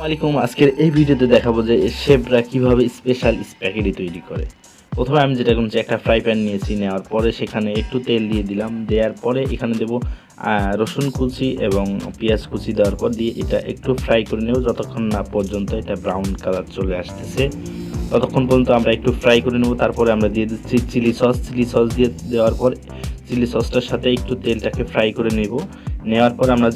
আসসালামাইকুম। আজকের এই ভিডিওতে দেখাবো যে শেফরা কিভাবে স্পেশাল স্প্যাগেটি তৈরি করে। প্রথমে আমি যেটা করছি, একটা ফ্রাই প্যান নিয়েছি, নেওয়ার পরে সেখানে একটু তেল দিয়ে দিলাম। দেওয়ার পরে এখানে দেবো রসুন কুচি এবং পেঁয়াজ কুচি দেওয়ার পর দিয়ে এটা একটু ফ্রাই করে নেব যতক্ষণ না পর্যন্ত এটা ব্রাউন কালার চলে আসতেছে, ততক্ষণ পর্যন্ত আমরা একটু ফ্রাই করে নেব। তারপরে আমরা দিয়ে দিচ্ছি চিলি সস দিয়ে দেওয়ার পর চিলি সসটার সাথে একটু তেলটাকে ফ্রাই করে নেব। নেওয়ার পর আমরা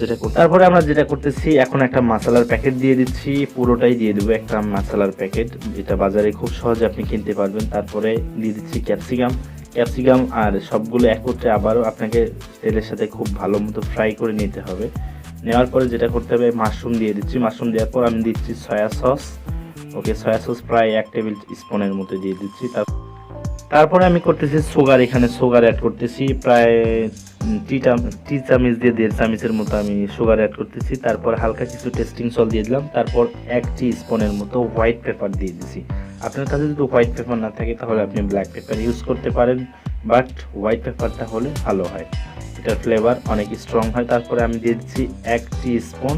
যেটা করতেছি, এখন একটা মশলার প্যাকেট দিয়ে দিচ্ছি, পুরোটাই দিয়ে দেবো একটা মশলার প্যাকেট, এটা বাজারে খুব সহজে আপনি কিনতে পারবেন। তারপরে দিয়ে দিচ্ছি ক্যাপসিকাম আর সবগুলো একত্রে আবারও আপনাকে তেলের সাথে খুব ভালো মতো ফ্রাই করে নিতে হবে। নেওয়ার পরে যেটা করতে হবে, মাশরুম দিয়ে দিচ্ছি। মাশরুম দেওয়ার পর আমি দিচ্ছি সয়া সস প্রায় 1 টেবিল স্পুনের মতো দিয়ে দিচ্ছি। তারপরে আমি করতেছি এখানে সুগার অ্যাড করতেছি, প্রায় টি চামচ দিয়ে 1.5 চামচের মতো আমি সুগার অ্যাড করতেছি। তারপর হালকা কিছু টেস্টিং সল্ট দিয়ে দিলাম। তারপর 1 টি স্পুনের মতো হোয়াইট পেপার দিয়ে দিছি। আপনার কাছে যদি হোয়াইট পেপার না থাকে তাহলে আপনি ব্ল্যাক পেপার ইউজ করতে পারেন, বাট হোয়াইট পেপারটা হলে ভালো হয়, এটার ফ্লেভার অনেক স্ট্রং হয়। তারপরে আমি দিয়ে দিচ্ছি 1 টি স্পুন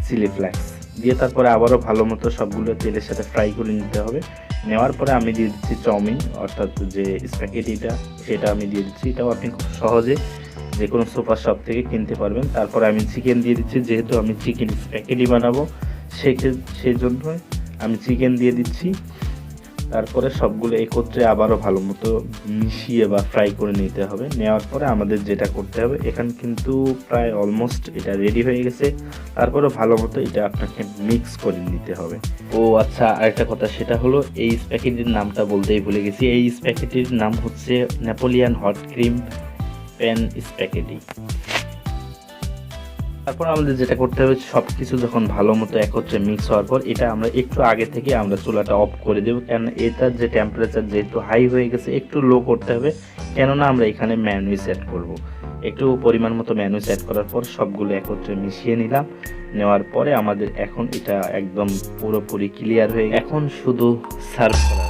চিলি ফ্লেক্স দিয়ে তারপরে আবারও ভালো মতো সবগুলো তেলের সাথে ফ্রাই করে নিতে হবে। নেওয়ার পরে আমি দিয়ে দিচ্ছি চাউমিন, অর্থাৎ যে স্প্যাগেটিটা সেটা আমি দিয়ে দিচ্ছি। এটাও আপনি খুব সহজে যে কোনো সুপার শপ থেকে কিনতে পারবেন। তারপরে আমি চিকেন দিয়ে দিচ্ছি, যেহেতু আমি চিকেন স্প্যাগেটি বানাবো সেই জন্য আমি চিকেন দিয়ে দিচ্ছি। তারপরে সবগুলো একত্রে আবারও ভালো মতো মিশিয়ে বা ফ্রাই করে নিতে হবে। নেওয়ার পরে আমাদের যেটা করতে হবে, এখানে কিন্তু প্রায় অলমোস্ট এটা রেডি হয়ে গেছে। তারপরে ভালো মতো এটা আপনাকে মিক্স করে নিতে হবে। ও আচ্ছা, আরেকটা কথা, সেটা হলো এই স্প্যাগেটির নামটা বলতেই ভুলে গেছি। এই স্প্যাগেটির নাম হচ্ছে Napoleon hot cream pan spaghetti. তারপর আমাদের যেটা করতে হবে, সব কিছু যখন ভালো মতো একত্রে মিক্স হওয়ার পর এটা আমরা একটু আগে থেকে আমরা চুলাটা অফ করে দেবো, কেন এটার যে টেম্পারেচার যেহেতু হাই হয়ে গেছে একটু লো করতে হবে, কেননা আমরা এখানে ম্যানুইস অ্যাড করব। একটু পরিমাণ মতো ম্যানুইস অ্যাড করার পর সবগুলো একত্রে মিশিয়ে নিলাম। নেওয়ার পরে আমাদের এখন এটা একদম পুরোপুরি ক্লিয়ার হয়ে গেছে, এখন শুধু সার্ভ করা।